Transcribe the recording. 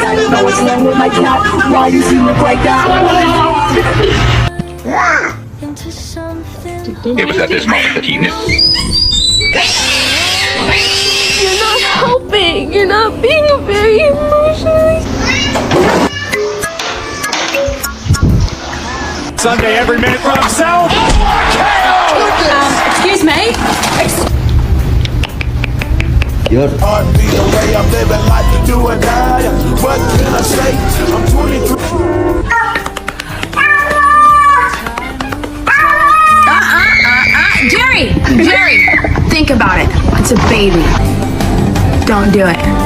I know what's wrong with my cat. Why you see me break down? It was at this moment that he knew. You're not helping. You're not being very emotionally. Sunday, every minute for himself. Excuse me. Heartbeat the way I'm living life to do or die. What can I say? I'm 23. Jerry, think about it. It's a baby. Don't do it.